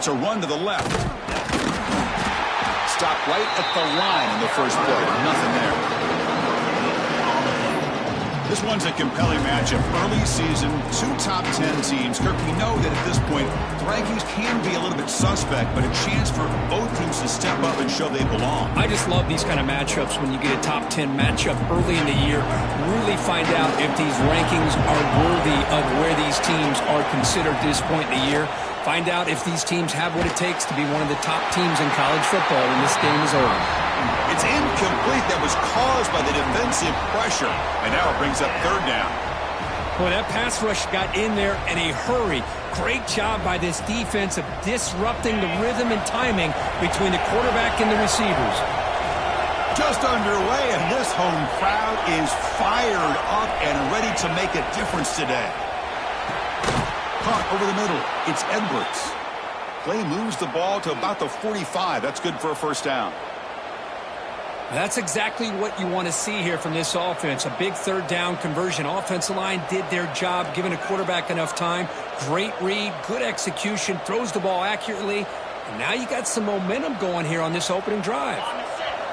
It's a run to the left. Stopped right at the line in the first play. Nothing there. This one's a compelling matchup. Early season, two top 10 teams. Kirk, we know that at this point, the rankings can be a little bit suspect, but a chance for both teams to step up and show they belong. I just love these kind of matchups when you get a top 10 matchup early in the year. Really find out if these rankings are worthy of where these teams are considered at this point in the year. Find out if these teams have what it takes to be one of the top teams in college football when this game is over. It's incomplete. That was caused by the defensive pressure. And now it brings up third down. Boy, that pass rush got in there in a hurry. Great job by this defense of disrupting the rhythm and timing between the quarterback and the receivers. Just underway, and this home crowd is fired up and ready to make a difference today. Caught over the middle. It's Edwards. Play moves the ball to about the 45. That's good for a first down. That's exactly what you want to see here from this offense. A big third down conversion. Offensive line did their job, giving a quarterback enough time. Great read, good execution, throws the ball accurately. And now you got some momentum going here on this opening drive.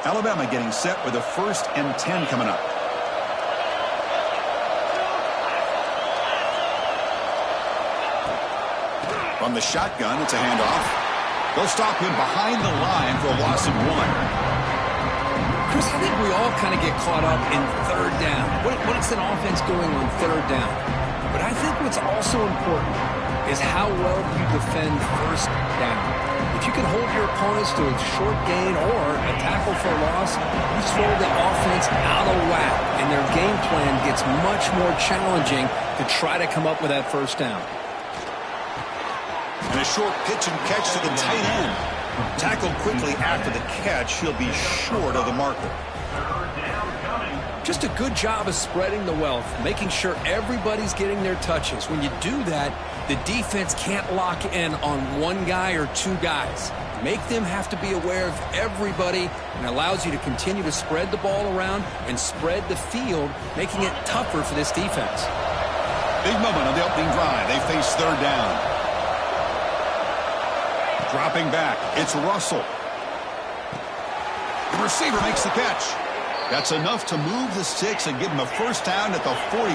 Alabama getting set with a 1st and 10 coming up. From the shotgun, it's a handoff. They'll stop him behind the line for a loss of 1. Chris, I think we all kind of get caught up in third down. What is an offense doing on third down? But I think what's also important is how well you defend first down. If you can hold your opponents to a short gain or a tackle for a loss, you throw the offense out of whack, and their game plan gets much more challenging to try to come up with that first down. And a short pitch and catch to the tight end. Tackled quickly after the catch. He'll be short of the marker. Just a good job of spreading the wealth, making sure everybody's getting their touches. When you do that, the defense can't lock in on one guy or two guys. Make them have to be aware of everybody, and allows you to continue to spread the ball around and spread the field, making it tougher for this defense. Big moment on the opening drive. They face third down. Dropping back, it's Russell. The receiver makes the catch. That's enough to move the sticks and give him a first down at the 41.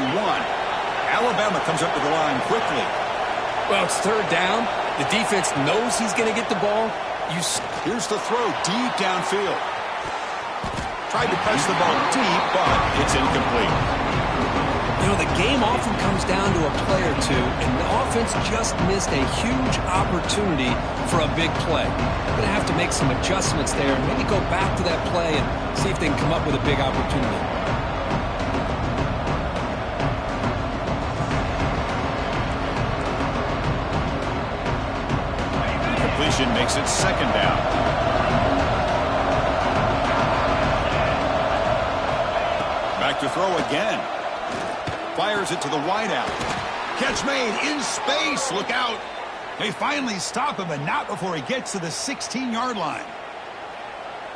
Alabama comes up to the line quickly. Well, it's third down. The defense knows he's going to get the ball. Here's the throw deep downfield. Tried to press the ball deep, but it's incomplete. You know, the game often comes down to a play or two, and the offense just missed a huge opportunity for a big play. They're going to have to make some adjustments there, and maybe go back to that play and see if they can come up with a big opportunity. Completion makes it second down. Back to throw again. Fires it to the wideout. Catch made in space. Look out. They finally stop him, but not before he gets to the 16-yard line.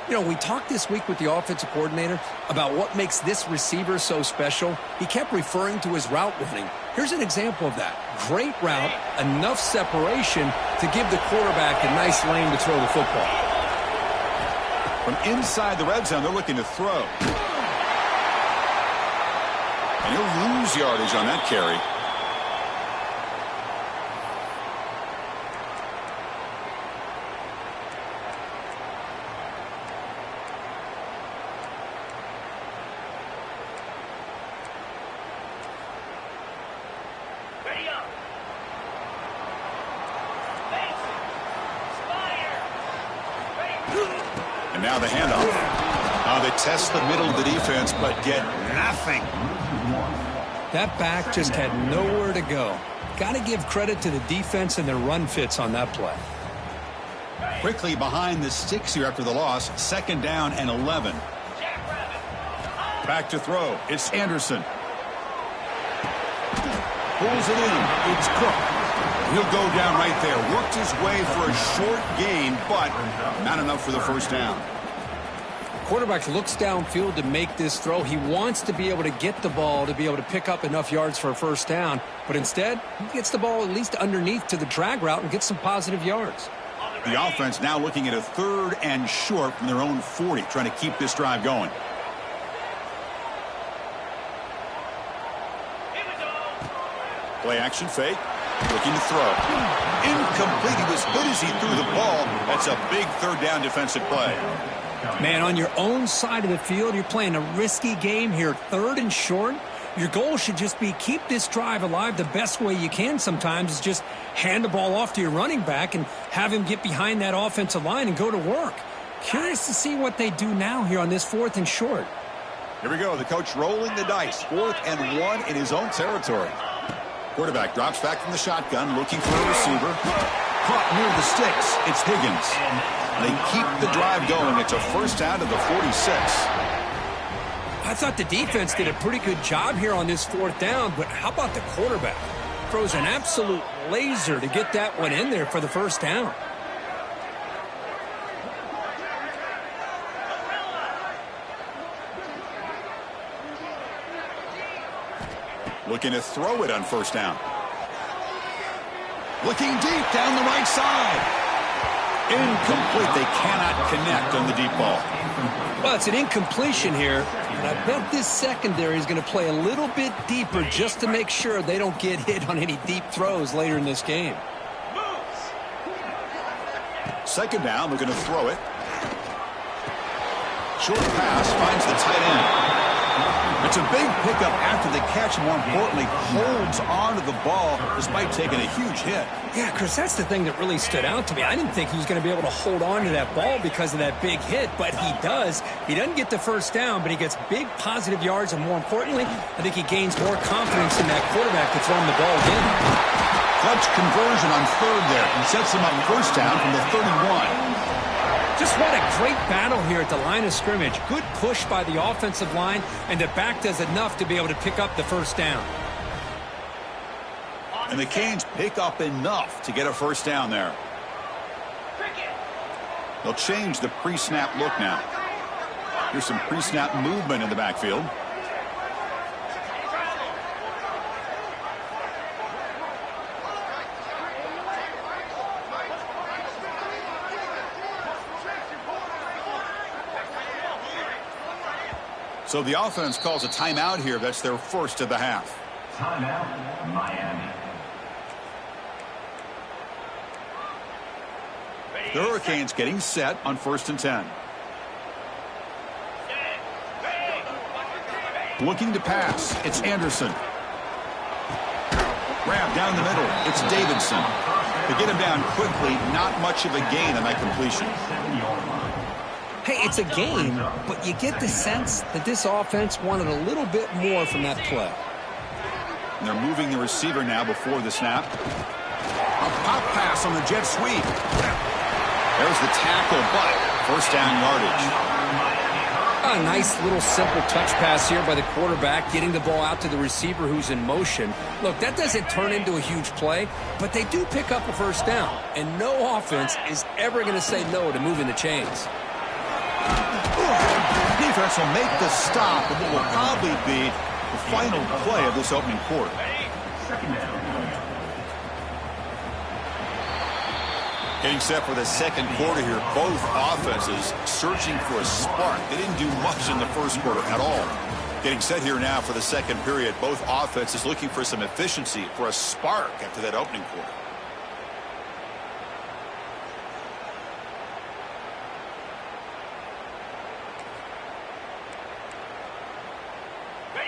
You know, we talked this week with the offensive coordinator about what makes this receiver so special. He kept referring to his route running. Here's an example of that. Great route, enough separation to give the quarterback a nice lane to throw the football. From inside the red zone, they're looking to throw. And he'll lose yardage on that carry. And now the handoff. They test the middle of the defense, but get nothing. That back just had nowhere to go. Got to give credit to the defense and their run fits on that play. Quickly behind the sticks here after the loss. Second down and 11. Back to throw. It's Anderson. Pulls it in. It's Cook. He'll go down right there. Worked his way for a short gain, but not enough for the first down. Quarterback looks downfield to make this throw. He wants to be able to get the ball to be able to pick up enough yards for a first down, but instead he gets the ball at least underneath to the drag route and gets some positive yards. The offense now looking at a 3rd and short from their own 40, trying to keep this drive going. Play action fake. Looking to throw. Incomplete. He was hit as he threw the ball. That's a big 3rd down defensive play. Man, on your own side of the field, you're playing a risky game here. 3rd and short. Your goal should just be keep this drive alive the best way you can sometimes is just hand the ball off to your running back and have him get behind that offensive line and go to work. Curious to see what they do now here on this 4th and short. Here we go. The coach rolling the dice. 4th and 1 in his own territory. Quarterback drops back from the shotgun, looking for a receiver. Caught near the sticks. It's Higgins. They keep the drive going. It's a 1st down to the 46. I thought the defense did a pretty good job here on this 4th down, but how about the quarterback? Throws an absolute laser to get that one in there for the 1st down. Looking to throw it on 1st down. Looking deep down the right side. Incomplete. They cannot connect on the deep ball. Well, it's an incompletion here, and I bet this secondary is going to play a little bit deeper just to make sure they don't get hit on any deep throws later in this game. 2nd down. They're going to throw it. Short pass finds the tight end. It's a big pickup after the catch, and more importantly, holds on to the ball despite taking a huge hit. Yeah, Chris, that's the thing that really stood out to me. I didn't think he was going to be able to hold on to that ball because of that big hit, but he does. He doesn't get the 1st down, but he gets big positive yards, and more importantly, I think he gains more confidence in that quarterback to throw him the ball again. Clutch conversion on 3rd there, and sets him up 1st down from the 31. Just what a great battle here at the line of scrimmage. Good push by the offensive line, and the back does enough to be able to pick up the 1st down. And the Canes pick up enough to get a 1st down there. They'll change the pre-snap look now. Here's some pre-snap movement in the backfield. So the offense calls a timeout here. That's their 1st of the half. Timeout, Miami. The Hurricanes getting set on 1st and 10. Looking to pass. It's Anderson. Grab down the middle. It's Davidson. To get him down quickly, not much of a gain on that completion. Hey, it's a game, but you get the sense that this offense wanted a little bit more from that play. And they're moving the receiver now before the snap. A pop pass on the jet sweep. There's the tackle, but 1st down yardage. A nice little simple touch pass here by the quarterback, getting the ball out to the receiver who's in motion. Look, that doesn't turn into a huge play, but they do pick up a 1st down, and no offense is ever going to say no to moving the chains. Defense will make the stop, and it will probably be the final play of this opening quarter. Getting set for the 2nd quarter here. Both offenses searching for a spark. They didn't do much in the 1st quarter at all. Getting set here now for the 2nd period. Both offenses looking for some efficiency, for a spark after that opening quarter.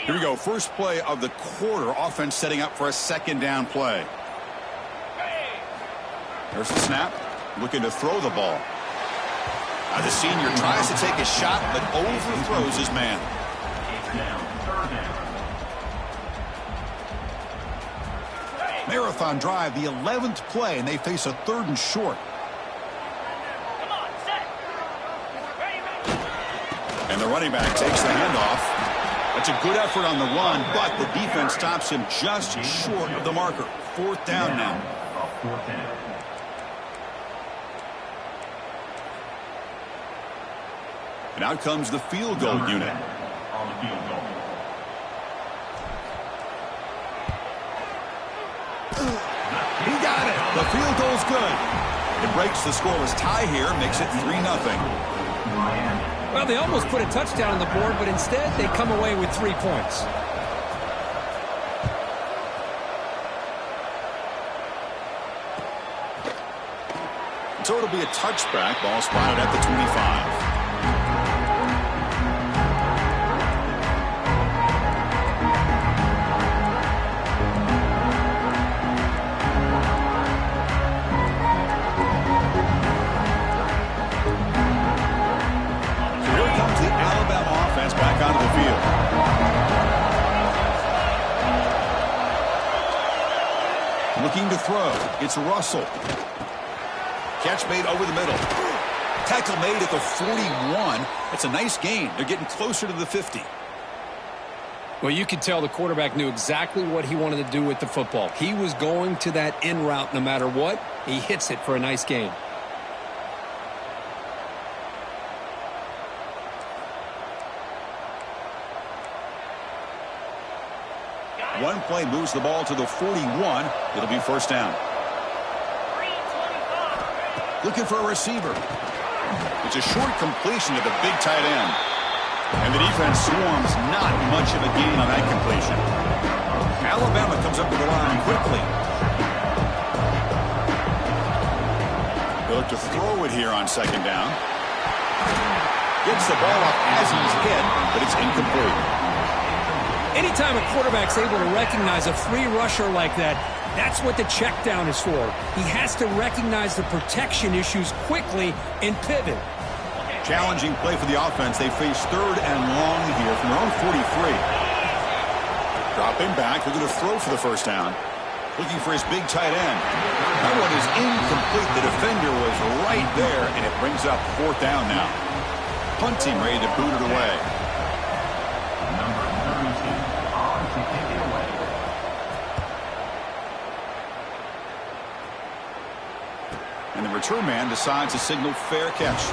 Here we go. First play of the quarter. Offense setting up for a 2nd down play. There's the snap. Looking to throw the ball. The senior tries to take a shot, but overthrows his man. Marathon drive, the 11th play, and they face a 3rd and short. And the running back takes the handoff. That's a good effort on the run, but the defense stops him just short of the marker. 4th down now. And out comes the field goal unit. He got it. The field goal's good. It breaks the scoreless tie here, makes it 3-0. Well, they almost put a touchdown on the board, but instead they come away with 3 points. So it'll be a touchback. Ball spotted at the 25. Back onto the field. Looking to throw. It's Russell. Catch made over the middle. Tackle made at the 41. It's a nice gain. They're getting closer to the 50. Well, you could tell the quarterback knew exactly what he wanted to do with the football. He was going to that in route no matter what. He hits it for a nice gain. One play moves the ball to the 41. It'll be first down. Looking for a receiver. It's a short completion to the big tight end. And the defense swarms, not much of a gain on that completion. Alabama comes up to the line quickly. They look to throw it here on second down. Gets the ball off as he's hit, but it's incomplete. Anytime a quarterback's able to recognize a free rusher like that, that's what the check down is for. He has to recognize the protection issues quickly and pivot. Challenging play for the offense. They face third and long here from their own 43. Dropping back. They're going to throw for the first down. Looking for his big tight end. That one is incomplete. The defender was right there, and it brings up fourth down now. Punt team ready to boot it away. And the return man decides to signal fair catch.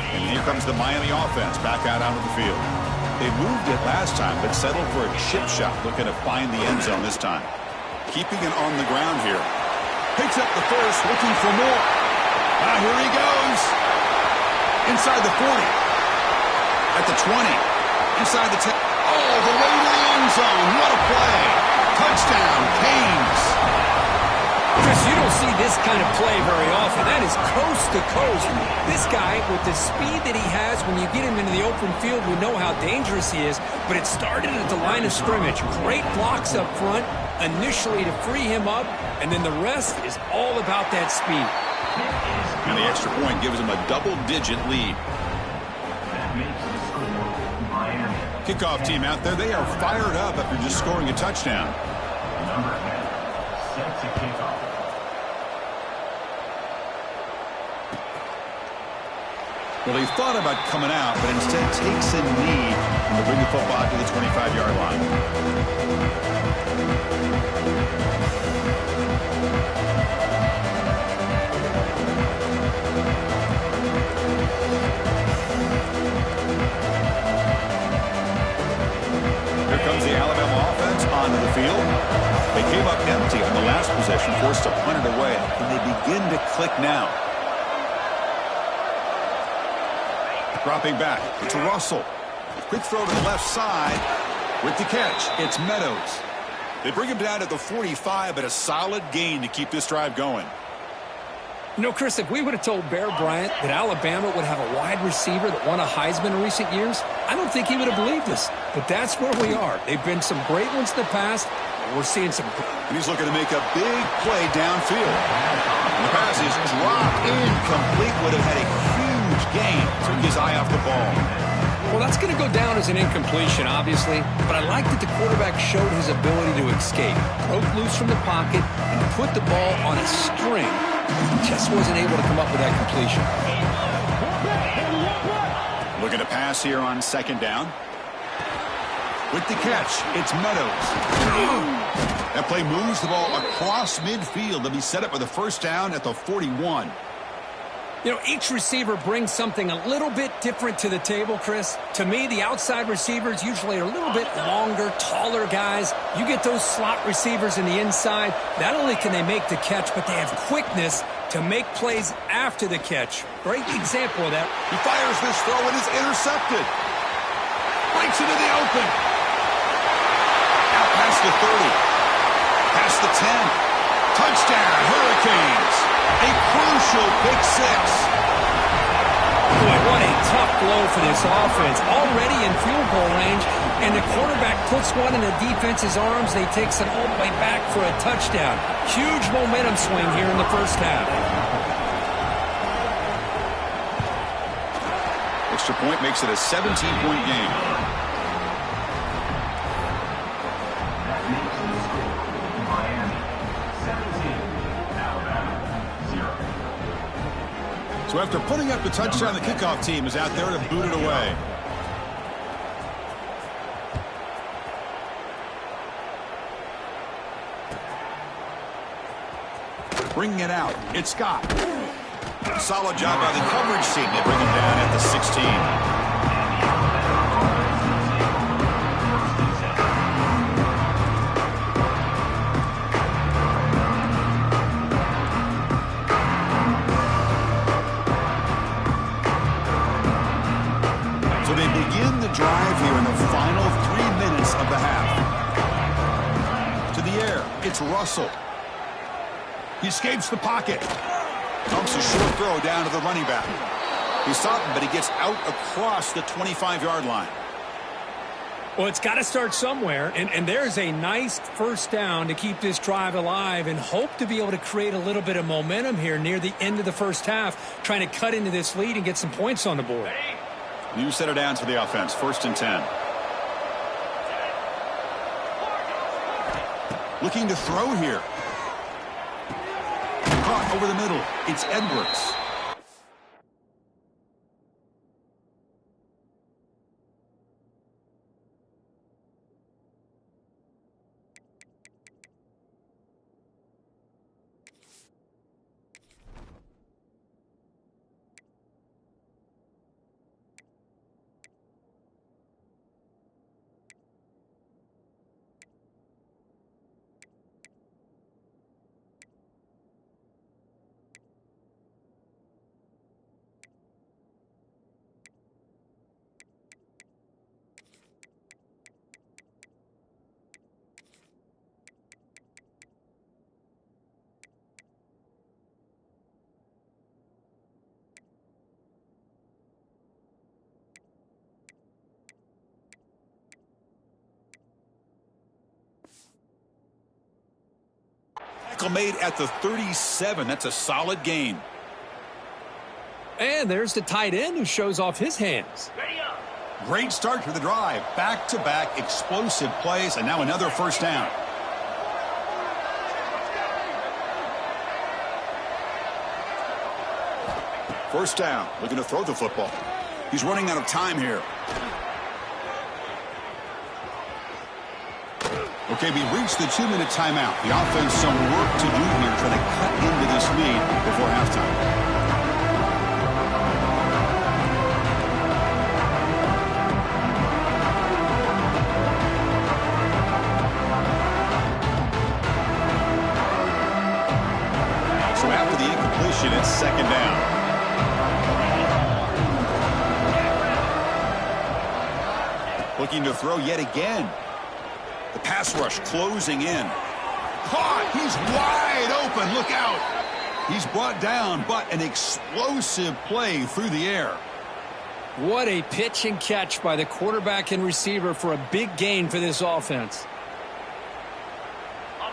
And here comes the Miami offense back out onto the field. They moved it last time, but settled for a chip shot, looking to find the end zone this time. Keeping it on the ground here. Picks up the first, looking for more. Ah, here he goes. Inside the 40. At the 20. Inside the 10. Oh, the way to the end zone. What a play. Touchdown, Canes. Chris, you don't see this kind of play very often. That is coast to coast. This guy, with the speed that he has, when you get him into the open field, we know how dangerous he is. But it started at the line of scrimmage. Great blocks up front initially to free him up, and then the rest is all about that speed. And the extra point gives him a double-digit lead. Kickoff team out there, they are fired up after just scoring a touchdown. Number 10 set to kick off. Well, he thought about coming out, but instead takes a knee and will bring the football to the 25-yard line. Here comes the Alabama offense onto the field. They came up empty on the last possession, forced to punt it away. And they begin to click now. Dropping back, it's Russell. Quick throw to the left side. With the catch, it's Meadows. They bring him down at the 45, but a solid gain to keep this drive going. You know, Chris, if we would have told Bear Bryant that Alabama would have a wide receiver that won a Heisman in recent years, I don't think he would have believed us. But that's where we are. They've been some great ones in the past, and we're seeing some. And he's looking to make a big play downfield. And the pass is dropped incomplete. Would have had a huge gain. Took his eye off the ball. Well, that's going to go down as an incompletion, obviously, but I like that the quarterback showed his ability to escape, broke loose from the pocket, and put the ball on a string. He just wasn't able to come up with that completion. Looking to pass here on second down. With the catch, it's Meadows. That play moves the ball across midfield to be set up with a first down at the 41. You know, each receiver brings something a little bit different to the table, Chris. To me, the outside receivers usually are a little bit longer, taller guys. You get those slot receivers in the inside, not only can they make the catch, but they have quickness to make plays after the catch. Great example of that. He fires this throw and is intercepted. Breaks into the open. Out past the 30. Past the 10. Touchdown, Hurricanes. A crucial pick six. Boy, what a tough blow for this offense. Already in field goal range, and the quarterback puts one in the defense's arms. They takes it all the way back for a touchdown. Huge momentum swing here in the first half. Extra point makes it a 17-point game. So after putting up the touchdown, the kickoff team is out there to boot it away. Bringing it out, it's Scott. Solid job by the coverage team. They bring him down at the 16. Drive here in the final 3 minutes of the half. To the air, it's Russell. He escapes the pocket. Dumps a short throw down to the running back. He's stopped him, but he gets out across the 25-yard line. Well, it's got to start somewhere, and there's a nice first down to keep this drive alive and hope to be able to create a little bit of momentum here near the end of the first half, trying to cut into this lead and get some points on the board. New set of downs for the offense. 1st and 10. Looking to throw here. Caught over the middle. It's Edwards. Tackle made at the 37. That's a solid gain. And there's the tight end who shows off his hands. Great start to the drive. Back-to-back explosive plays, and now another first down. First down, looking to throw the football. He's running out of time here. Okay, we reached the 2-minute timeout. The offense some work to do here, trying to cut into this lead before halftime. So after the incompletion, it's 2nd down. Looking to throw yet again. The pass rush closing in. Caught. He's wide open. Look out. He's brought down, but an explosive play through the air. What a pitch and catch by the quarterback and receiver for a big gain for this offense.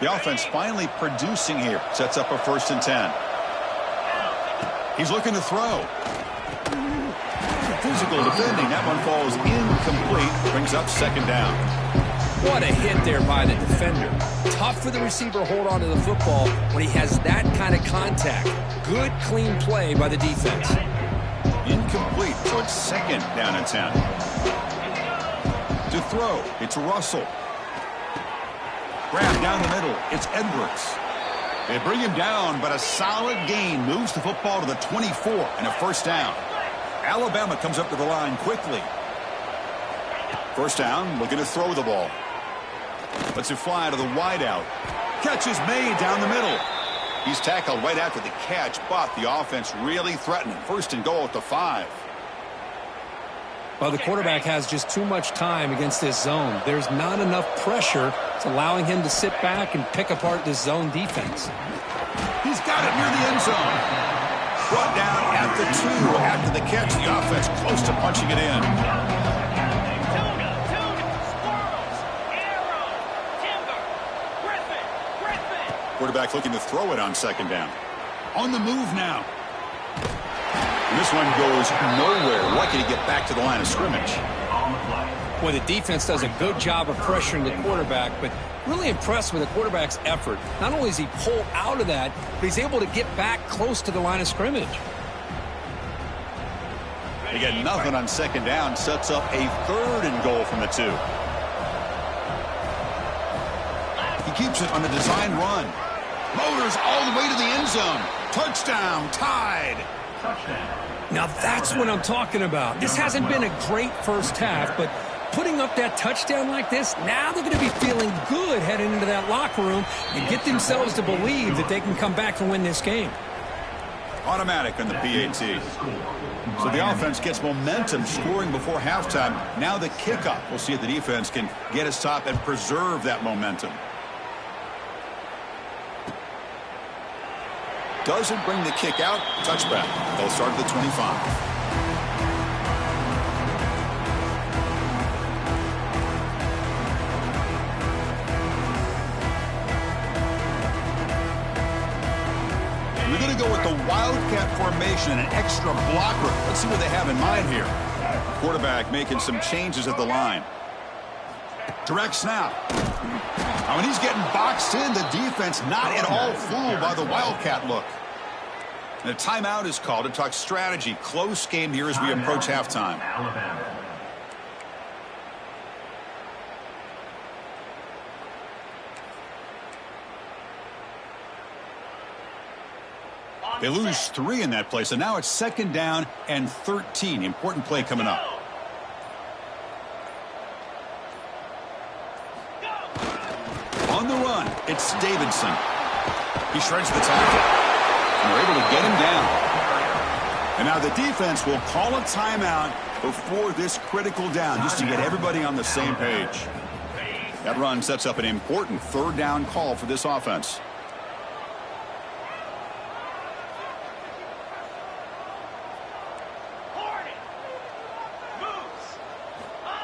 The offense finally producing here. Sets up a 1st and 10. He's looking to throw. Physical defending. That one falls incomplete. Brings up 2nd down. What a hit there by the defender. Tough for the receiver to hold on to the football when he has that kind of contact. Good, clean play by the defense. Incomplete, so it's 2nd down and 10. To throw, it's Russell. Grab down the middle, it's Edwards. They bring him down, but a solid gain moves the football to the 24 and a first down. Alabama comes up to the line quickly. First down, looking to throw the ball. Lets it fly to the wideout. Catch is made down the middle. He's tackled right after the catch, but the offense really threatening. First and goal at the 5. Well, the quarterback has just too much time against this zone. There's not enough pressure. It's allowing him to sit back and pick apart this zone defense. He's got it near the end zone. Brought down at the 2 after the catch. The offense close to punching it in. Quarterback looking to throw it on second down. On the move now. And this one goes nowhere. Lucky to get back to the line of scrimmage. Boy, the defense does a good job of pressuring the quarterback, but really impressed with the quarterback's effort. Not only is he pulled out of that, but he's able to get back close to the line of scrimmage. They get nothing on second down. Sets up a third and goal from the 2. He keeps it on the design run. Motors all the way to the end zone. Touchdown, tied. Now that's what I'm talking about. This hasn't been a great first half, but putting up that touchdown like this, now they're going to be feeling good heading into that locker room and get themselves to believe that they can come back and win this game. Automatic on the PAT. So the offense gets momentum scoring before halftime. Now the kickoff. We'll see if the defense can get a stop and preserve that momentum. Doesn't bring the kick out. Touchback. They'll start at the 25. We're going to go with the Wildcat formation and an extra blocker. Let's see what they have in mind here. Quarterback making some changes at the line. Direct snap. Now, when he's getting boxed in, the defense not at all fooled by the Wildcat look. And a timeout is called to talk strategy. Close game here as we approach halftime. They lose 3 in that play, so now it's second down and 13. Important play coming up. On the run, it's Davidson. He shreds the tackle. And they're able to get him down. And now the defense will call a timeout before this critical down, just to get everybody on the same page. That run sets up an important third down call for this offense.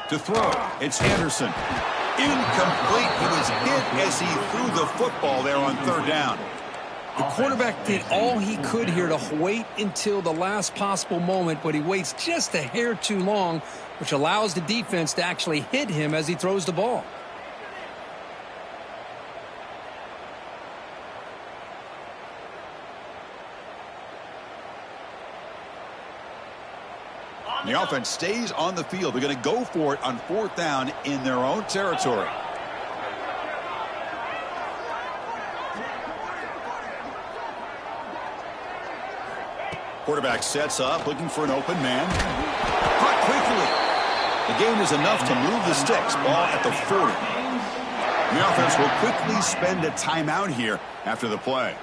To throw, it's Anderson. Incomplete. He was hit as he threw the football there on third down. The quarterback did all he could here to wait until the last possible moment, but he waits just a hair too long, which allows the defense to actually hit him as he throws the ball. The offense stays on the field. They're going to go for it on fourth down in their own territory. Quarterback sets up, looking for an open man. Caught quickly. The gain is enough to move the sticks. Ball at the 40. The offense will quickly spend a timeout here after the play.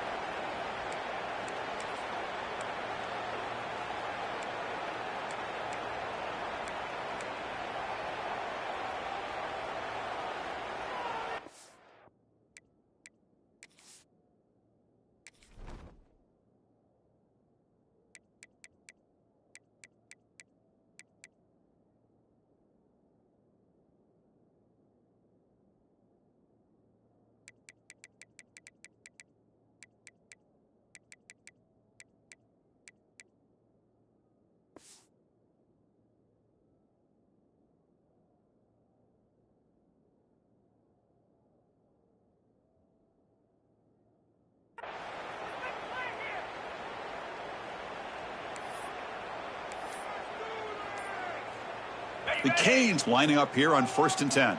The Canes lining up here on 1st and 10.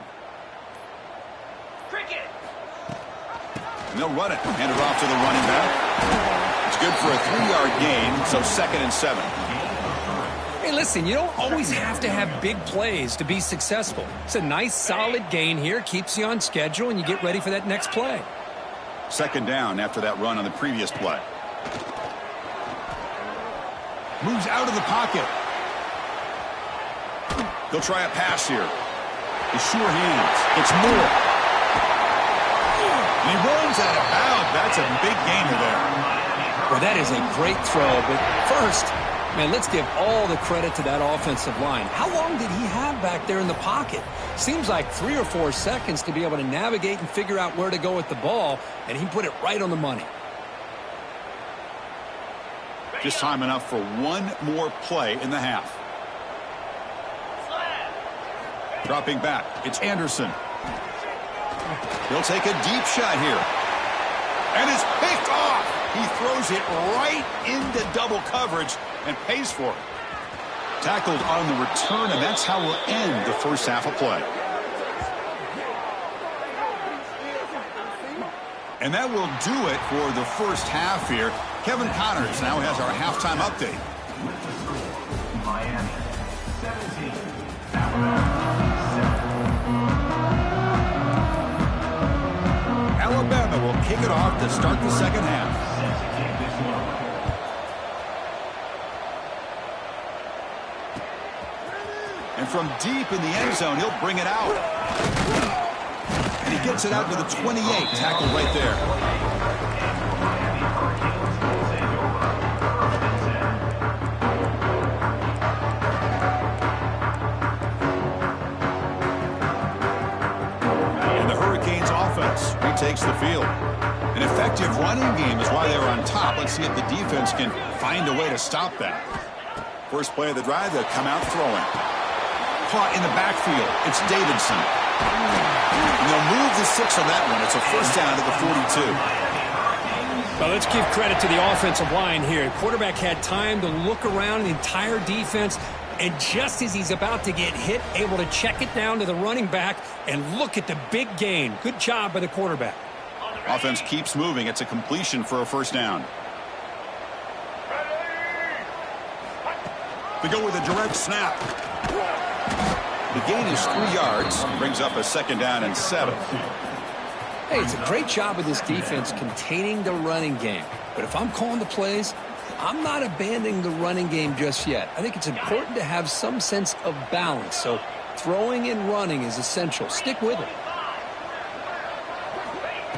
And they'll run it. Hand it off to the running back. It's good for a 3-yard gain, so 2nd and 7. Hey, listen, you don't always have to have big plays to be successful. It's a nice, solid gain here. Keeps you on schedule, and you get ready for that next play. 2nd down after that run on the previous play. Moves out of the pocket. They'll try a pass here. His sure hands. It's Moore. And he runs out of bounds. That's a big gainer there. Well, that is a great throw. But first, man, let's give all the credit to that offensive line. How long did he have back there in the pocket? Seems like 3 or 4 seconds to be able to navigate and figure out where to go with the ball, and he put it right on the money. Just time enough for one more play in the half. Dropping back, it's Anderson. He'll take a deep shot here. And it's picked off. He throws it right into double coverage and pays for it. Tackled on the return, and that's how we'll end the first half of play. And that will do it for the first half here. Kevin Connors now has our halftime update. Miami 17. Alabama will kick it off to start the second half. And from deep in the end zone, he'll bring it out. And he gets it out to the 28, tackled right there. And the Hurricanes offense retakes the field. An effective running game is why they're on top. Let's see if the defense can find a way to stop that. First play of the drive, they'll come out throwing. Caught in the backfield. It's Davidson. And they'll move the 6 on that one. It's a first down to the 42. Well, let's give credit to the offensive line here. Quarterback had time to look around the entire defense, and just as he's about to get hit, able to check it down to the running back, and look at the big gain. Good job by the quarterback. Offense keeps moving. It's a completion for a first down. They go with a direct snap. The gain is 3 yards. Brings up a 2nd down and 7. Hey, it's a great job of this defense containing the running game. But if I'm calling the plays, I'm not abandoning the running game just yet. I think it's important to have some sense of balance. So throwing and running is essential. Stick with it.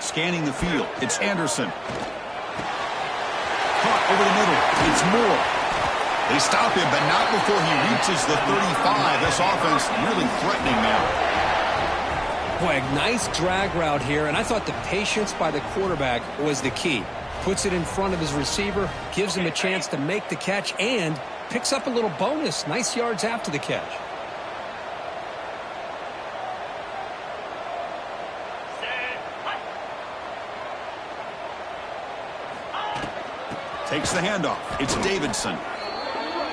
Scanning the field. It's Anderson. Caught over the middle. It's Moore. They stop him, but not before he reaches the 35. This offense really threatening now. Boy, a nice drag route here, and I thought the patience by the quarterback was the key. Puts it in front of his receiver, gives him a chance to make the catch, and picks up a little bonus. Nice yards after the catch. Takes the handoff. It's Davidson.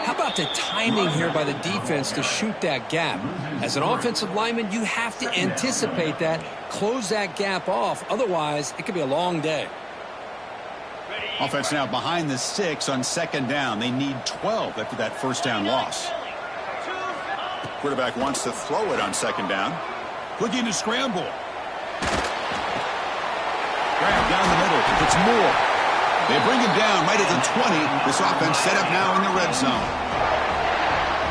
How about the timing here by the defense to shoot that gap? As an offensive lineman, you have to anticipate that, close that gap off. Otherwise, it could be a long day. Offense now behind the 6 on 2nd down. They need 12 after that first down loss. Quarterback wants to throw it on 2nd down. Looking to scramble. Grab down the middle. It's Moore. They bring him down right at the 20. This offense set up now in the red zone.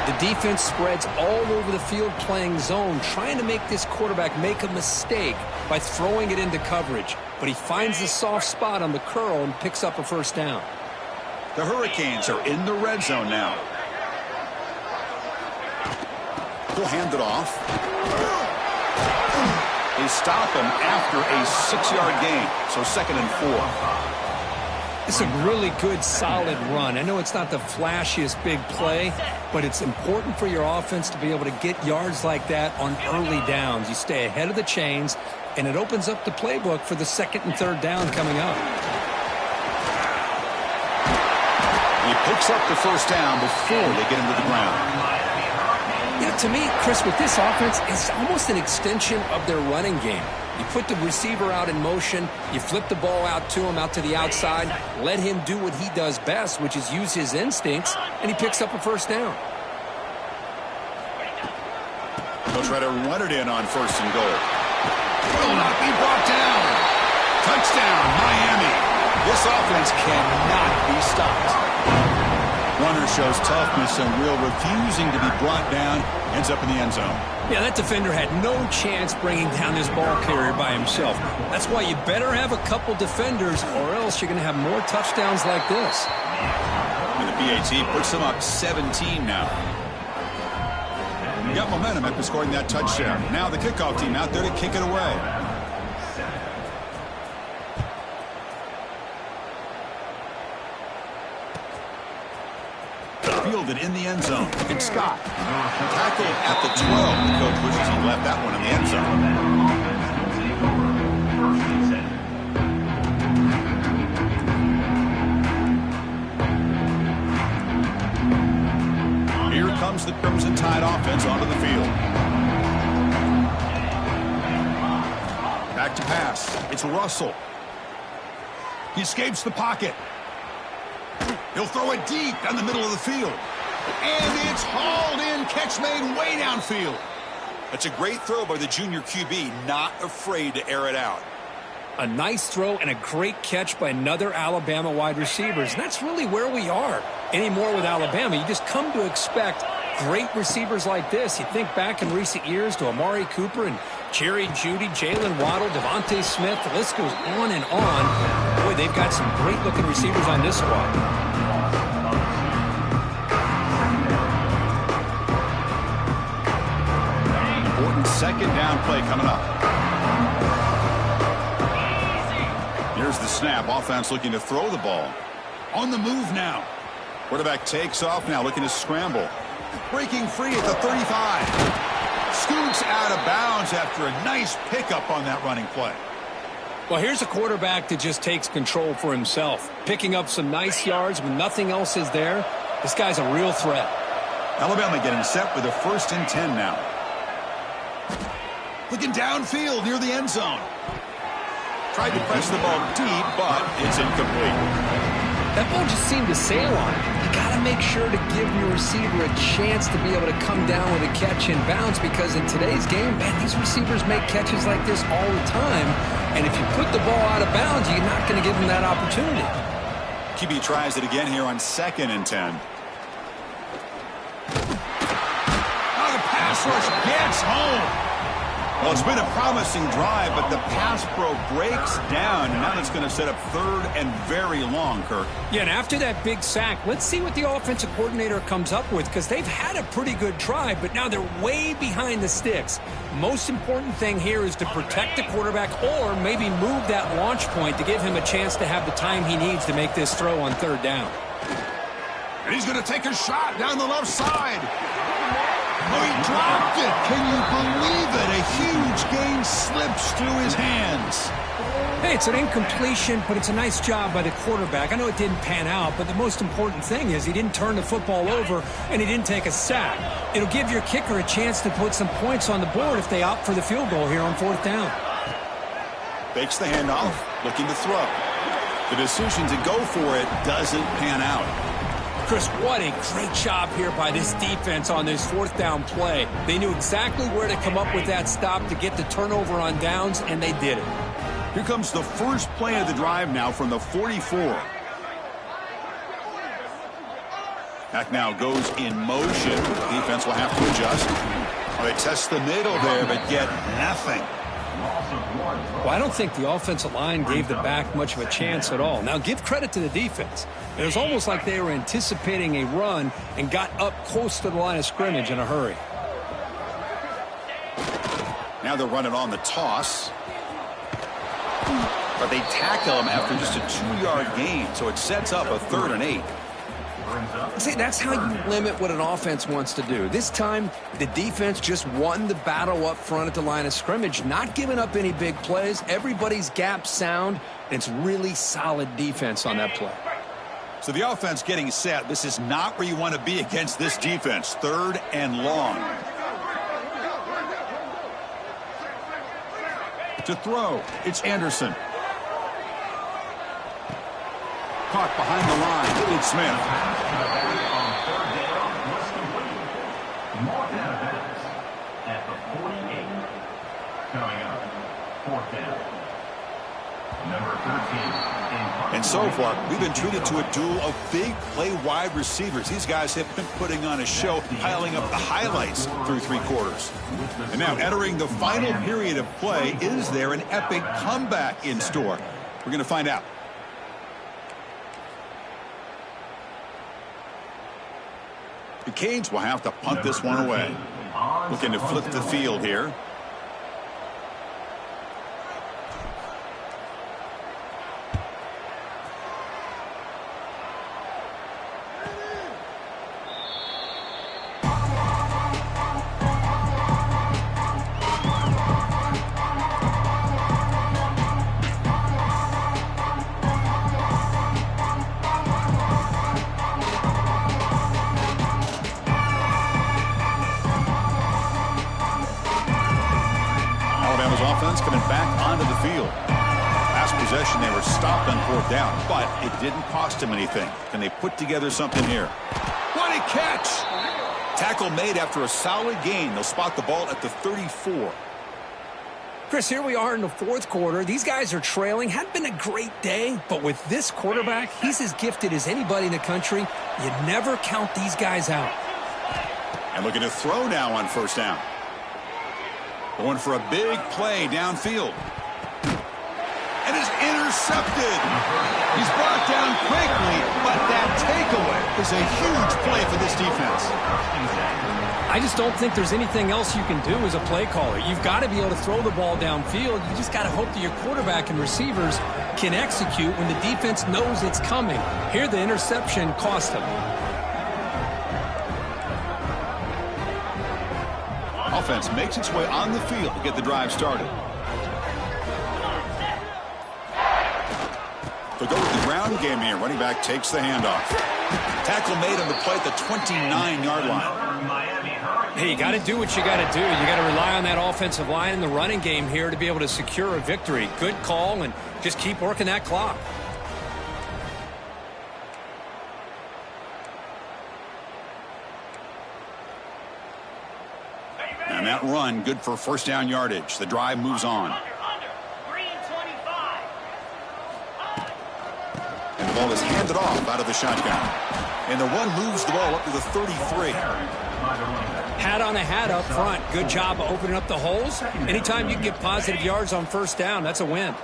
The defense spreads all over the field playing zone, trying to make this quarterback make a mistake by throwing it into coverage. But he finds the soft spot on the curl and picks up a first down. The Hurricanes are in the red zone now. He'll hand it off. They stop him after a 6-yard gain, so 2nd and 4. It's a really good, solid run. I know it's not the flashiest big play, but it's important for your offense to be able to get yards like that on early downs. You stay ahead of the chains, and it opens up the playbook for the 2nd and 3rd down coming up. He picks up the first down before they get him to the ground. Yeah, to me, Chris, with this offense, it's almost an extension of their running game. You put the receiver out in motion, you flip the ball out to him, out to the outside, let him do what he does best, which is use his instincts, and he picks up a first down. They'll try to run it in on 1st and goal. Will not be brought down. Touchdown, Miami. This offense cannot be stopped. Runner shows toughness and will, refusing to be brought down, ends up in the end zone. Yeah, that defender had no chance bringing down this ball carrier by himself. That's why you better have a couple defenders, or else you're going to have more touchdowns like this. And the PAT puts them up 17 now. Got momentum after scoring that touchdown. Now the kickoff team out there to kick it away. Fielded in the end zone. It's Ncaa. Tackle at the 12. The coach wishes he left that one in the end zone. Here comes the Crimson Tide offense onto the field. Back to pass. It's Russell. He escapes the pocket. He'll throw it deep down the middle of the field. And it's hauled in. Catch made way downfield. That's a great throw by the junior QB. Not afraid to air it out. A nice throw and a great catch by another Alabama wide receivers. And that's really where we are anymore with Alabama. You just come to expect great receivers like this. You think back in recent years to Amari Cooper and Jerry Jeudy, Jalen Waddle, Devontae Smith. The list goes on and on. Boy, they've got some great-looking receivers on this squad. Important second down play coming up. Here's the snap. Offense looking to throw the ball. On the move now. Quarterback takes off now, looking to scramble. Breaking free at the 35. Scoots out of bounds after a nice pickup on that running play. Well, here's a quarterback that just takes control for himself. Picking up some nice yards when nothing else is there. This guy's a real threat. Alabama getting set with a 1st and 10 now. Looking downfield near the end zone. Tried to press the ball deep, but it's incomplete. That ball just seemed to sail on it. You got to make sure to give your receiver a chance to be able to come down with a catch in bounds, because in today's game, man, these receivers make catches like this all the time. And if you put the ball out of bounds, you're not going to give them that opportunity. QB tries it again here on 2nd and 10. Now the pass rush gets home. Well, it's been a promising drive, but the pass pro breaks down, and now it's going to set up 3rd and very long, Kirk. Yeah, and after that big sack, let's see what the offensive coordinator comes up with, because they've had a pretty good drive, but now they're way behind the sticks. Most important thing here is to protect the quarterback, or maybe move that launch point to give him a chance to have the time he needs to make this throw on 3rd down. And he's going to take a shot down the left side. Oh, he dropped it. Can you believe it? A huge gain slips through his hands. Hey, it's an incompletion, but it's a nice job by the quarterback. I know it didn't pan out, but the most important thing is he didn't turn the football over and he didn't take a sack. It'll give your kicker a chance to put some points on the board if they opt for the field goal here on 4th down. Fakes the handoff, looking to throw. The decision to go for it doesn't pan out. Chris, what a great job here by this defense on this 4th down play. They knew exactly where to come up with that stop to get the turnover on downs, and they did it. Here comes the first play of the drive now from the 44. Back now goes in motion. The defense will have to adjust. Well, they test the middle there, but get nothing. Well, I don't think the offensive line gave the back much of a chance at all. Now, give credit to the defense. It was almost like they were anticipating a run and got up close to the line of scrimmage in a hurry. Now they're running on the toss. But they tackle him after just a 2-yard gain, so it sets up a 3rd and 8. See, that's how you limit what an offense wants to do. This time, the defense just won the battle up front at the line of scrimmage, not giving up any big plays. Everybody's gap sound, and it's really solid defense on that play. So the offense getting set. This is not where you want to be against this defense. 3rd and long. To throw, it's Anderson. Caught behind the line, it's Smith. More down pass at the 48. Coming up, fourth down. Number 13. And so far, we've been treated to a duel of big play wide receivers. These guys have been putting on a show, piling up the highlights through 3 quarters. And now entering the final period of play, is there an epic comeback in store? We're going to find out. The Canes will have to punt this one away. Looking to flip the field here. Offense coming back onto the field. Last possession, they were stopped on 4th down, but it didn't cost them anything. Can they put together something here? What a catch! Tackle made after a solid gain. They'll spot the ball at the 34. Chris, here we are in the 4th quarter. These guys are trailing. Had been a great day, but with this quarterback, he's as gifted as anybody in the country. You never count these guys out. And looking to throw now on 1st down. Going for a big play downfield. And it's intercepted. He's brought down quickly, but that takeaway is a huge play for this defense. I just don't think there's anything else you can do as a play caller. You've got to be able to throw the ball downfield. You just got to hope that your quarterback and receivers can execute when the defense knows it's coming. Here, the interception cost him. Offense makes its way on the field to get the drive started. They'll go with the ground game here. Running back takes the handoff. Tackle made on the play at the 29-yard line. Hey, you got to do what you got to do. You got to rely on that offensive line and the running game here to be able to secure a victory. Good call, and just keep working that clock. And that run, good for 1st down yardage. The drive moves on. And the ball is handed off out of the shotgun. And the run moves the ball up to the 33. Hat on a hat up front. Good job of opening up the holes. Anytime you can get positive yards on 1st down, that's a win.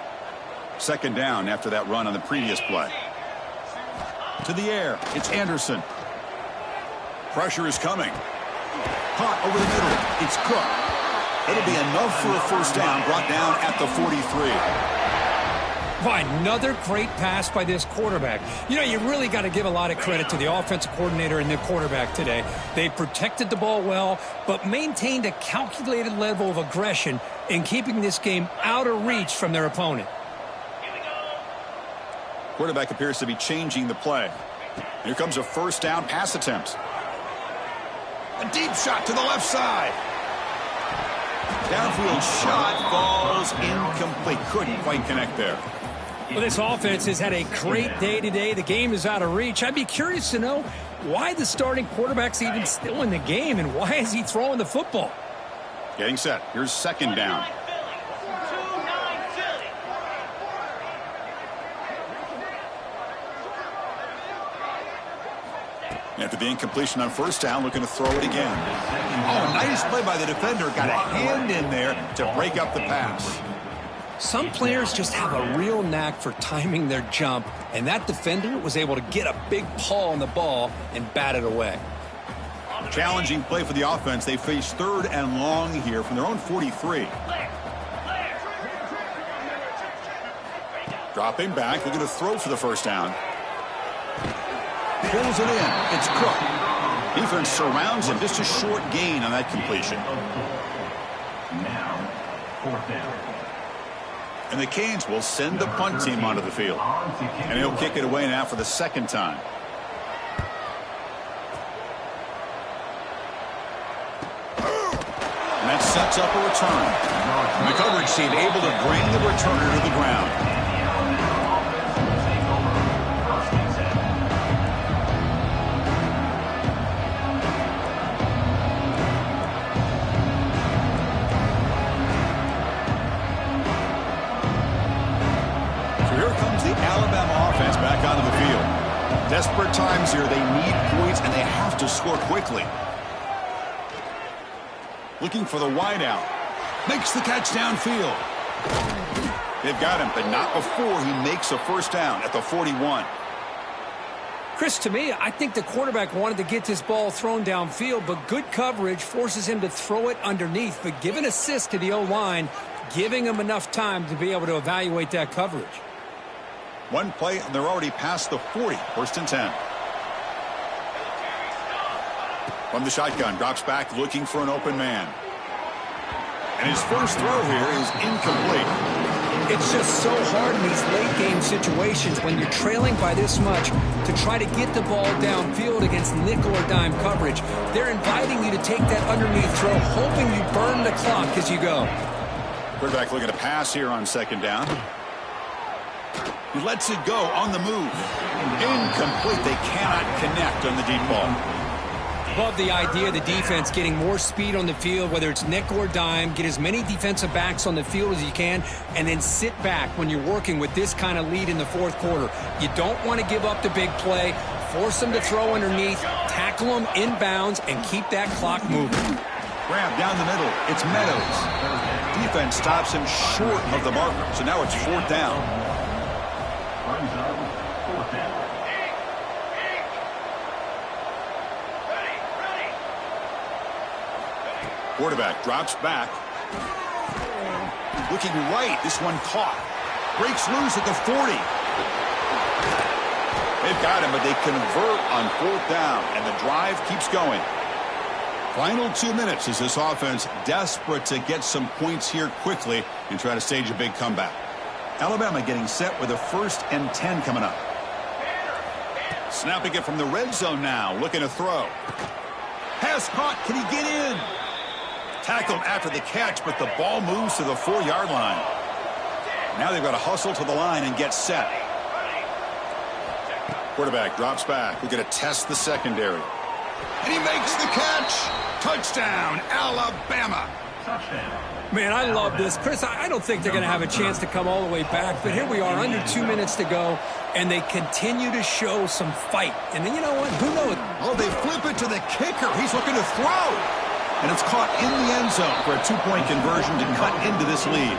2nd down after that run on the previous play. To the air, it's Anderson. Pressure is coming. Caught over the middle. It's Cook. It'll be enough for a 1st down, brought down at the 43. Why, another great pass by this quarterback. You know, you really got to give a lot of credit to the offensive coordinator and the quarterback today. They protected the ball well, but maintained a calculated level of aggression in keeping this game out of reach from their opponent. Quarterback appears to be changing the play. Here comes a 1st down pass attempt. A deep shot to the left side. Downfield shot falls incomplete. Couldn't quite connect there. Well, this offense has had a great day today. The game is out of reach. I'd be curious to know why the starting quarterback's even still in the game and why is he throwing the football? Getting set. Here's 2nd down. After the incompletion on 1st down, looking to throw it again. Oh, nice play by the defender. Got a hand in there to break up the pass. Some players just have a real knack for timing their jump, and that defender was able to get a big paw on the ball and bat it away. Challenging play for the offense. They face 3rd and long here from their own 43. Dropping back, looking to throw for the 1st down. Pulls it in. It's Cook. Defense surrounds him. Just a short gain on that completion. Now, 4th down. And the Canes will send the punt team onto the field. And he'll kick it away now for the 2nd time. that sets up a return. The coverage team able to bring the returner to the ground. Alabama offense back onto the field. Desperate times here. They need points, and they have to score quickly. Looking for the wideout. Makes the catch downfield. They've got him, but not before he makes a first down at the 41. Chris, to me, I think the quarterback wanted to get this ball thrown downfield, but good coverage forces him to throw it underneath. But give an assist to the O-line, giving him enough time to be able to evaluate that coverage. One play, and they're already past the 40. First and 10. From the shotgun, drops back, looking for an open man. And his first throw here is incomplete. It's just so hard in these late-game situations when you're trailing by this much to try to get the ball downfield against nickel or dime coverage. They're inviting you to take that underneath throw, hoping you burn the clock as you go. Quarterback looking to pass here on second down. He lets it go on the move. Incomplete. They cannot connect on the deep ball. Love the idea of the defense getting more speed on the field, whether it's nickel or dime. Get as many defensive backs on the field as you can, and then sit back when you're working with this kind of lead in the fourth quarter. You don't want to give up the big play. Force them to throw underneath, tackle them inbounds, and keep that clock moving. Grab down the middle. It's Meadows. Defense stops him short of the marker, so now it's fourth down. Quarterback drops back. Looking right. This one caught. Breaks loose at the 40. They've got him, but they convert on fourth down, and the drive keeps going. Final 2 minutes as this offense desperate to get some points here quickly and try to stage a big comeback. Alabama getting set with a 1st and 10 coming up. Snapping it from the red zone now, looking to throw. Pass caught. Can he get in? Tackled after the catch, but the ball moves to the 4-yard line. Now they've got to hustle to the line and get set. Quarterback drops back. We're going to test the secondary. And he makes the catch. Touchdown, Alabama. Man, I love this. Chris, I don't think they're going to have a chance to come all the way back, but here we are, under 2 minutes to go, and they continue to show some fight. And then, you know what? Who knows? Oh, they flip it to the kicker. He's looking to throw. And it's caught in the end zone for a 2-point conversion to cut into this lead.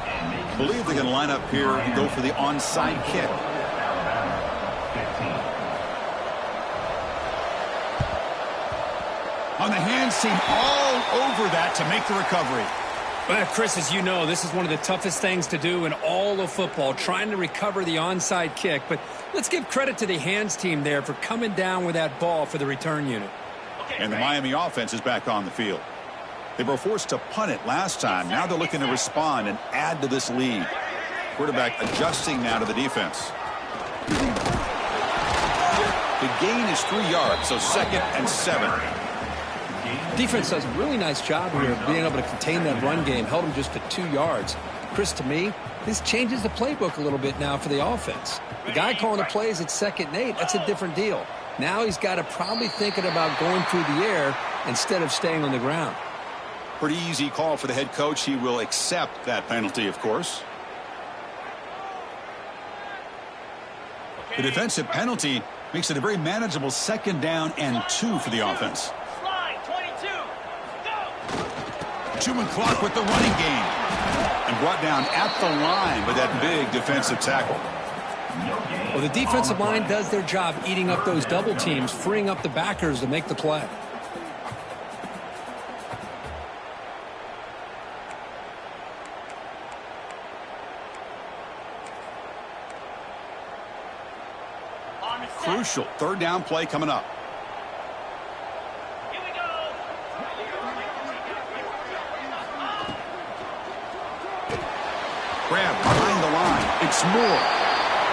I believe they're going to line up here and go for the onside kick. On the hands team, all over that to make the recovery. Well, Chris, as you know, this is one of the toughest things to do in all of football, trying to recover the onside kick. But let's give credit to the hands team there for coming down with that ball for the return unit. And the Miami offense is back on the field. They were forced to punt it last time. Now they're looking to respond and add to this lead. Quarterback adjusting now to the defense. The gain is 3 yards, so 2nd and 7. Defense does a really nice job here of being able to contain that run game. Held them just to 2 yards. Chris, to me, this changes the playbook a little bit now for the offense. The guy calling the plays at 2nd and 8, that's a different deal. Now he's got to probably thinking about going through the air instead of staying on the ground. Pretty easy call for the head coach. He will accept that penalty, of course. The defensive penalty makes it a very manageable 2nd down and 2 for the offense. 2-minute clock with the running game. And brought down at the line with that big defensive tackle. Well, the defensive line does their job eating up those double teams, freeing up the backers to make the play. Crucial 3rd down play coming up. Here we go. Grab behind the line. It's Moore.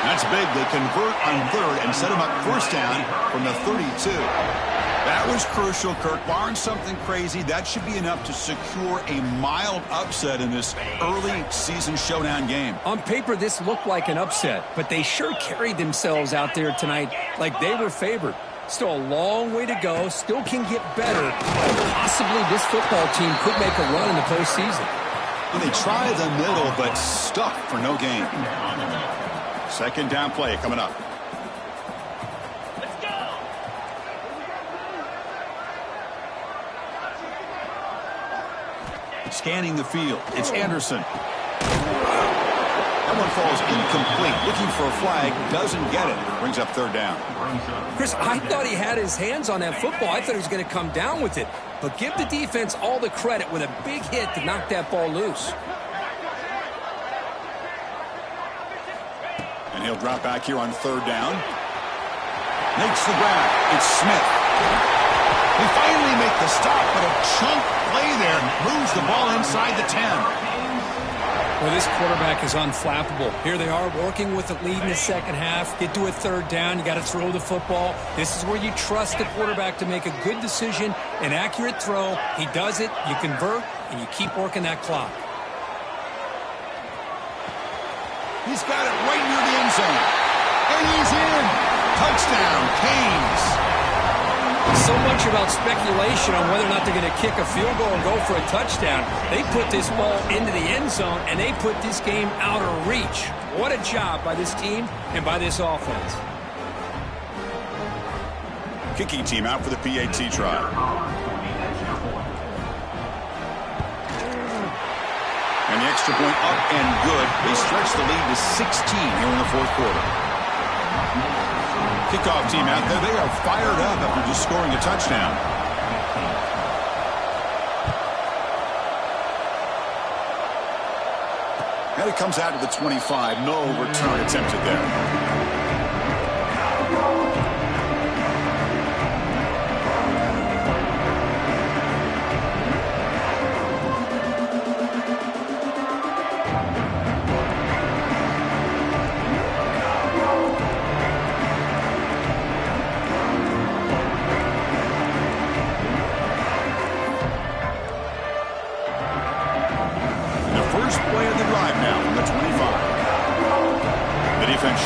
That's big. They convert on 3rd and set him up 1st down from the 32. That was crucial, Kirk. Barring something crazy, that should be enough to secure a mild upset in this early season showdown game. On paper, this looked like an upset, but they sure carried themselves out there tonight like they were favored. Still a long way to go, still can get better. Possibly this football team could make a run in the postseason. And they try the middle, but stuck for no gain. Second down play coming up. Scanning the field. It's Anderson. That one falls incomplete. Looking for a flag. Doesn't get it. Brings up third down. Chris, I thought he had his hands on that football. I thought he was going to come down with it. But give the defense all the credit with a big hit to knock that ball loose. And he'll drop back here on third down. Makes the grab. It's Smith. They finally make the stop, but a chunk play there moves the ball inside the 10. Well, this quarterback is unflappable. Here they are working with the lead in the second half. Get to a third down. You got to throw the football. This is where you trust the quarterback to make a good decision, an accurate throw. He does it, you convert, and you keep working that clock. He's got it right near the end zone. And he's in. Touchdown, Canes. So much about speculation on whether or not they're going to kick a field goal and go for a touchdown. They put this ball into the end zone, and they put this game out of reach. What a job by this team and by this offense. Kicking team out for the PAT try. And the extra point up and good. They stretch the lead to 16 here in the fourth quarter. Kickoff team out there. They are fired up after just scoring a touchdown. And it comes out to the 25. No return attempted there.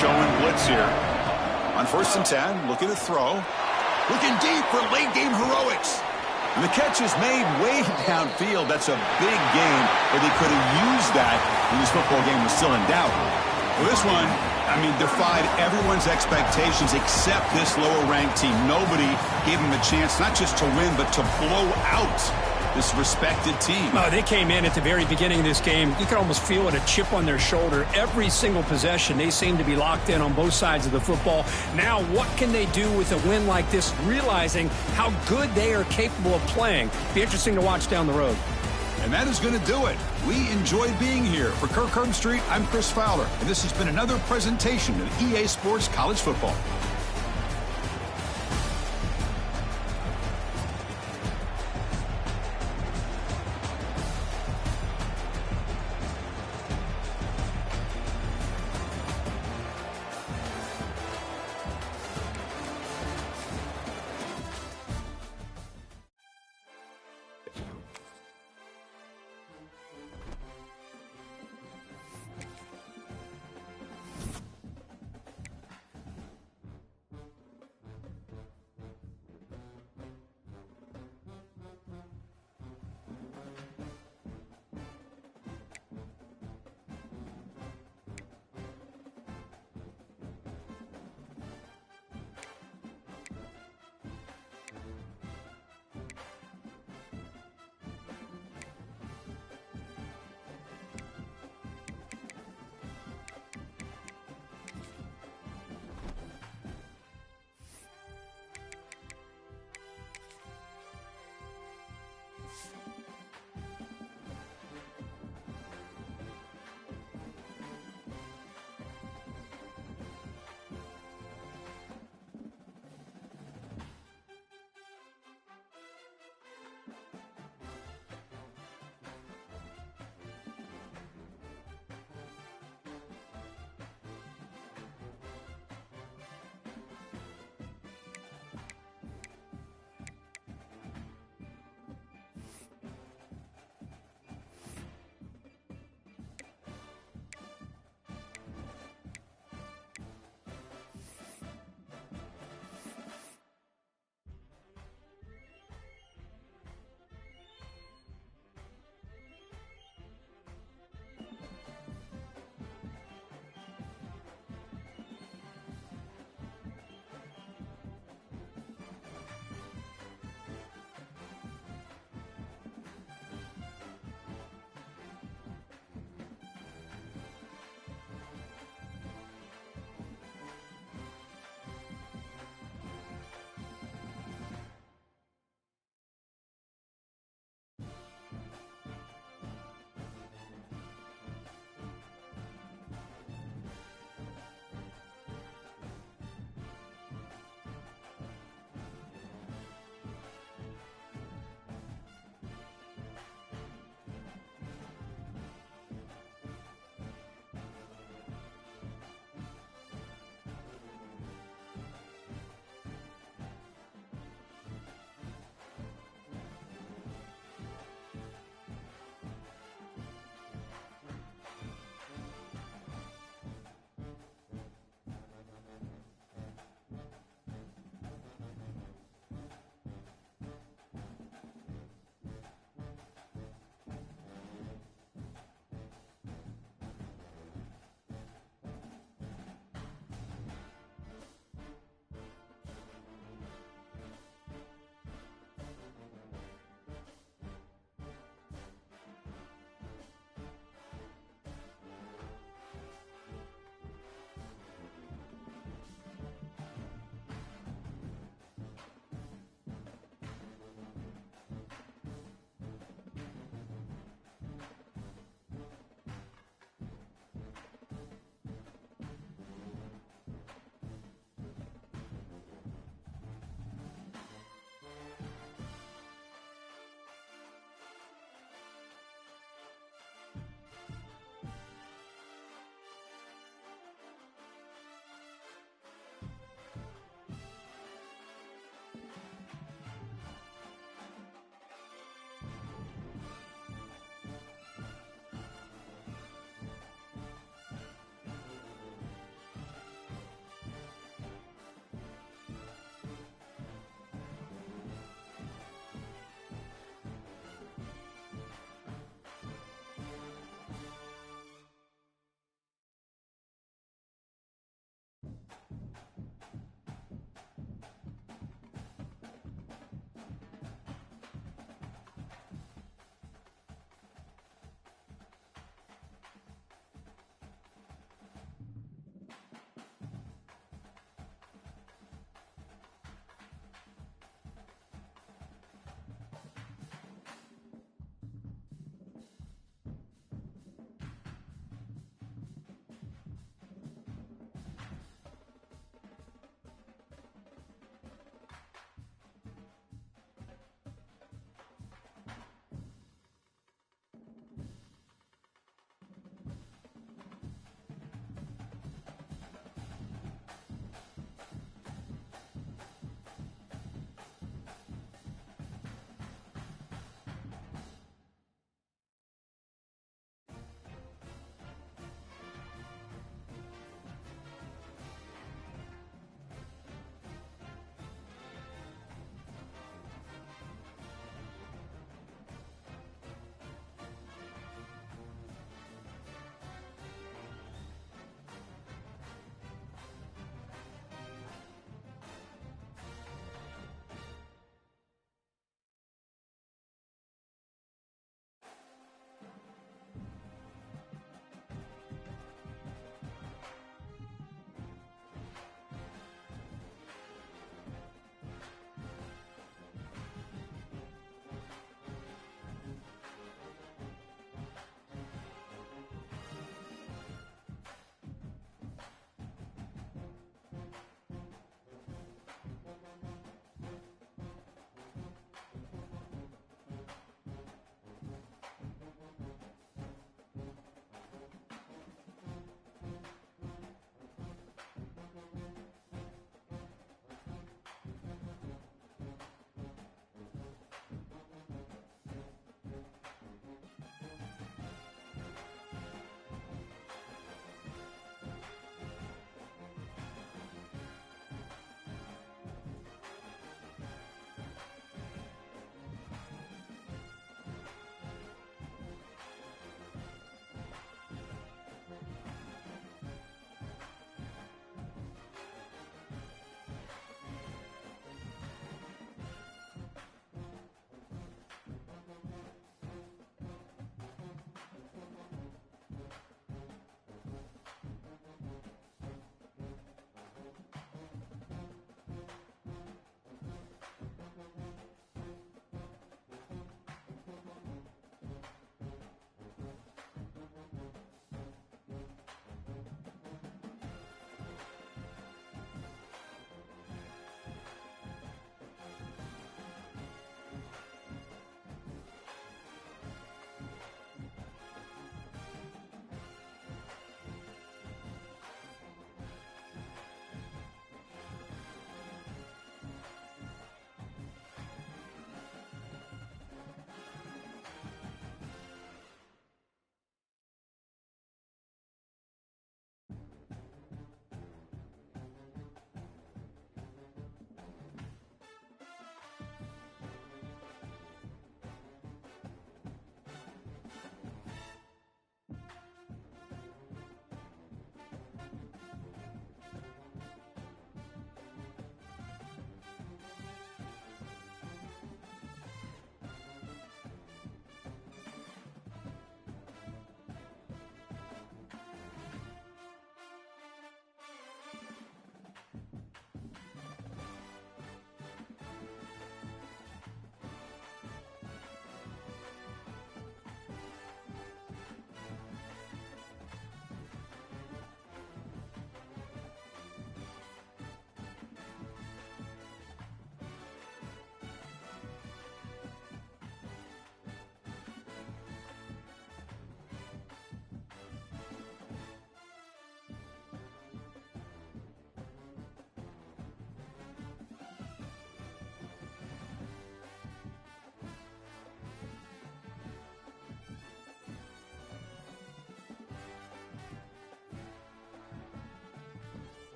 Showing blitz here. On 1st and 10, looking to throw. Looking deep for late game heroics. And the catch is made way downfield. That's a big gain, but they could have used that when this football game was still in doubt. Well, this one, I mean, defied everyone's expectations except this lower-ranked team. Nobody gave them a chance not just to win, but to blow out this respected team. Oh, they came in at the very beginning of this game. You could almost feel it, a chip on their shoulder. Every single possession, they seem to be locked in on both sides of the football. Now, what can they do with a win like this, realizing how good they are capable of playing? Be interesting to watch down the road. And that is going to do it. We enjoyed being here. For Kirk Street, I'm Chris Fowler, and this has been another presentation of EA Sports College Football.